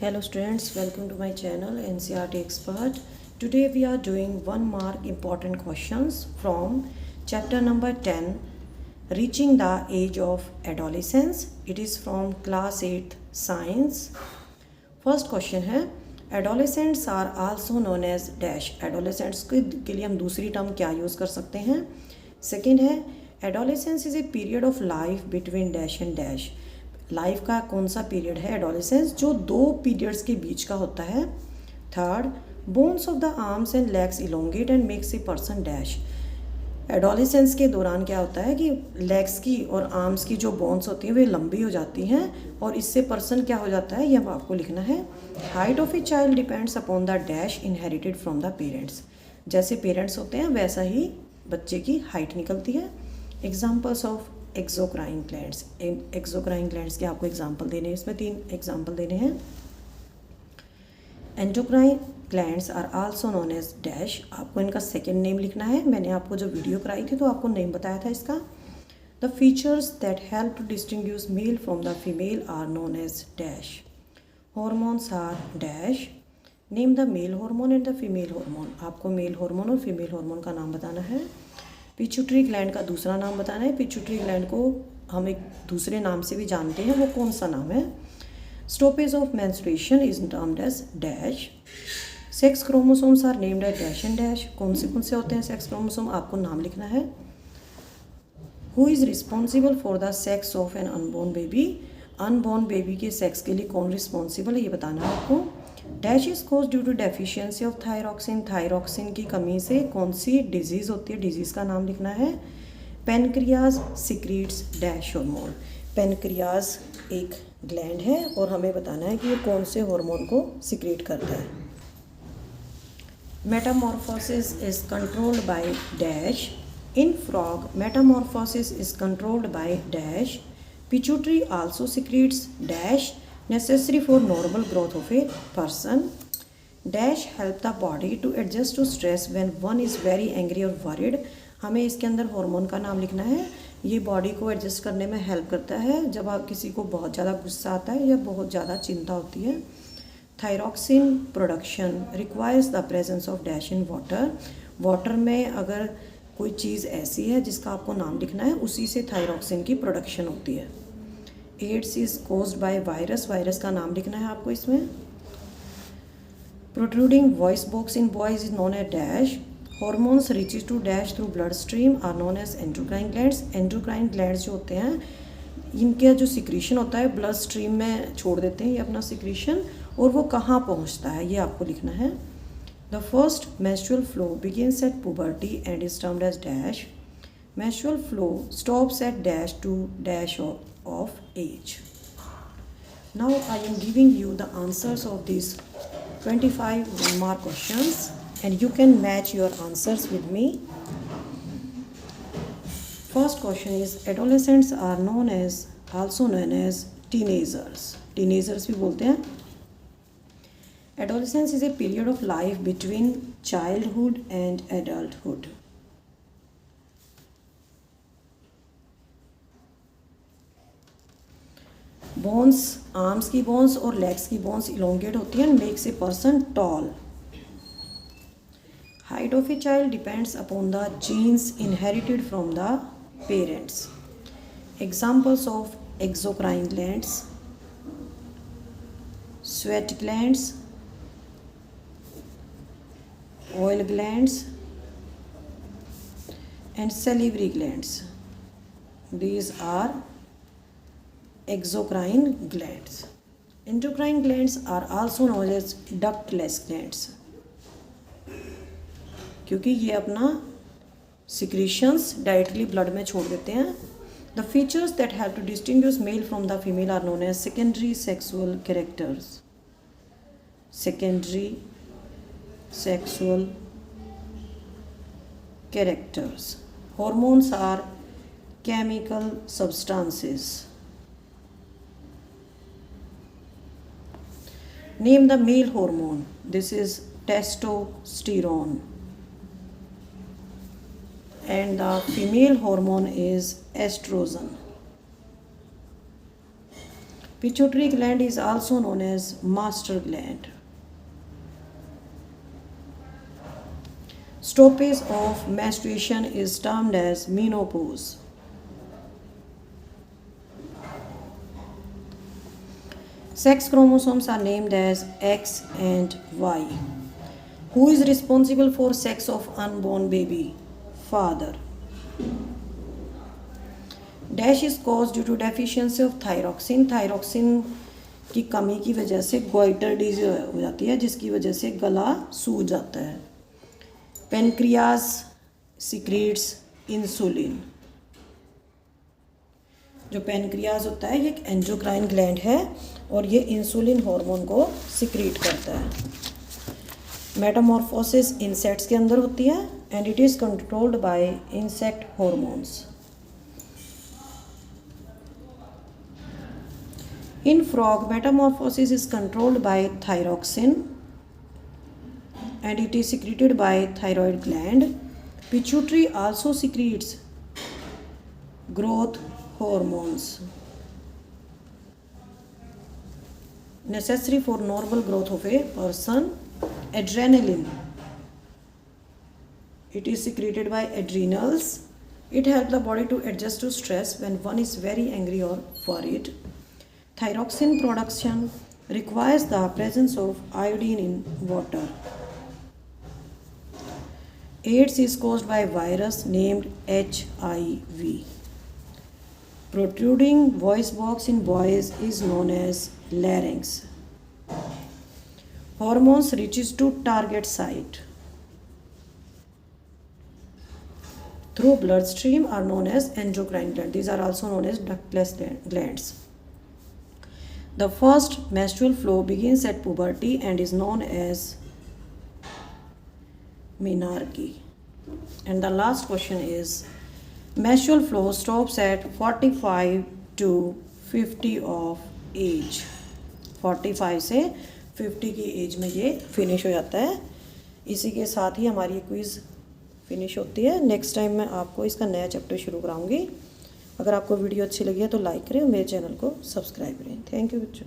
Hello students, welcome to my channel NCERT Expert. Today we are doing 1 mark important questions from chapter number 10, Reaching the Age of Adolescence. It is from class 8th Science. First question है, Adolescents are also known as dash. Adolescents के लिए हम दूसरी term क्या use कर सकते हैं? Second है, Adolescence is a period of life between dash and dash. Life का कौन सा पीरियड है एडोलेसेंस जो दो पीरियड्स के बीच का होता है. Third, bones of the arms and legs elongate and makes a person dash. Adolescence के दौरान क्या होता है कि लेग्स की और आर्म्स की जो बोन्स होती हैं वे लंबी हो जाती हैं और इससे पर्सन क्या हो जाता है, यह आपको लिखना है. Height of a child depends upon the dash inherited from the parents. जैसे पेरेंट्स होते हैं वैसा ही बच्चे की हाइट निकलती है. Examples of exocrine glands. Exocrine glands के आपको एग्जाम्पल देने हैं, इसमें 3 एग्जाम्पल देने हैं. Endocrine glands are also known as dash. आपको इनका सेकेंड नेम लिखना है. मैंने आपको जो वीडियो कराई थी तो आपको नेम बताया था इसका. The features that help to distinguish male from the female are known as dash. Hormones are dash. Name the male hormone and the female hormone. आपको मेल हार्मोन और फीमेल हार्मोन का नाम बताना है. पिट्यूटरी ग्लैंड का दूसरा नाम बताना है. पिट्यूटरी ग्लैंड को हम एक दूसरे नाम से भी जानते हैं, वो कौन सा नाम है? Stoppage of menstruation is termed as dash. Sex chromosomes are named as dash and dash. कौन से होते हैं सेक्स क्रोमोसोम, आपको नाम लिखना है. Who is responsible for the sex of an unborn baby. Unborn baby के सेक्स के लिए कौन रिस्पॉन्सिबल है ये बताना है आपको. Dash is cause due to deficiency of thyroxine. Thyroxine की कमी से कौन सी डिजीज़ होती है, डिजीज़ का नाम लिखना है. Pancreas secretes dash hormone. Pancreas एक ग्लैंड है और हमें बताना है कि ये कौन से हार्मोन को सिक्रीट करता है. Metamorphosis is controlled by dash. In frog Metamorphosis is controlled by dash. Pituitary also secretes dash necessary for normal growth of a person. Dash help the body to adjust to stress when one is very angry or worried. हमें इसके अंदर hormone का नाम लिखना है. ये body को adjust करने में हेल्प करता है जब आप किसी को बहुत ज़्यादा गुस्सा आता है या बहुत ज़्यादा चिंता होती है. Thyroxine production requires the presence of dash in water. Water में अगर कोई चीज़ ऐसी है जिसका आपको नाम लिखना है, उसी से थायरॉक्सिन की प्रोडक्शन होती है. AIDS is caused by virus. Virus का नाम लिखना है आपको इसमें. Protruding voice box in boys is known as dash. Hormones reaches to dash through blood stream are known as endocrine glands. Endocrine glands जो होते हैं इनका जो सिक्रीशन होता है ब्लड स्ट्रीम में छोड़ देते हैं ये अपना सिक्रीशन, और वो कहाँ पहुँचता है ये आपको लिखना है. The first menstrual flow begins at puberty and is termed as dash. Menstrual flow stops at dash to dash of age. Now I am giving you the answers of these 25 mark questions and you can match your answers with me. First question is adolescents are also known as teenagers. Teenagers भी बोलते हैं. Adolescence is a period of life between childhood and adulthood. Bones, arms की bones और legs की bones elongate होती हैं and makes a person tall. Height of a child depends upon the genes inherited from the parents. Examples of exocrine glands, sweat glands, oil glands and salivary glands. These are exocrine glands. Endocrine glands are also known as ductless glands क्योंकि ये अपना secretions directly blood में छोड़ देते हैं. The features that help to distinguish male from the female are known as secondary sexual characters. Secondary sexual characters. Hormones are chemical substances. Name the male hormone. This is testosterone. And the female hormone is estrogen. Pituitary gland is also known as master gland. Stoppage of menstruation is termed as menopause. Sex chromosomes are named as X and Y. Who is responsible for sex of unborn baby? Father. Dash is caused due to deficiency of thyroxine. Thyroक्सिन की कमी की वजह से goitre disease हो जाती है, जिसकी वजह से गला सूज जाता है. Pancreas secretes insulin. जो पेनक्रियाज होता है ये एक एंडोक्राइन ग्लैंड है और ये इंसुलिन हार्मोन को सिक्रीट करता है. मेटामॉर्फोसिस इंसेक्ट्स के अंदर होती है and it is controlled by insect hormones. In frog, metamorphosis is controlled by thyroxine and it is secreted by thyroid gland. Pituitary also secretes growth hormones necessary for normal growth of a person. Adrenaline, it is secreted by adrenals. It helps the body to adjust to stress when one is very angry or worried. Thyroxine production requires the presence of iodine in water. AIDS is caused by a virus named HIV. Protruding voice box in boys is known as larynx. Hormones reaches to target site through bloodstream are known as endocrine glands. These are also known as ductless glands. The first menstrual flow begins at puberty and is known as menarche. And the last question is, menstrual flow stops at 45 to 50 of age. 45 से 50 की as में ये finish हो जाता है. इसी के साथ ही हमारी क्विज़ फिनिश होती है. नेक्स्ट टाइम मैं आपको इसका नया चैप्टर शुरू कराऊंगी. अगर आपको वीडियो अच्छी लगी है तो लाइक करें और मेरे चैनल को सब्सक्राइब करें. थैंक यू बच्चों.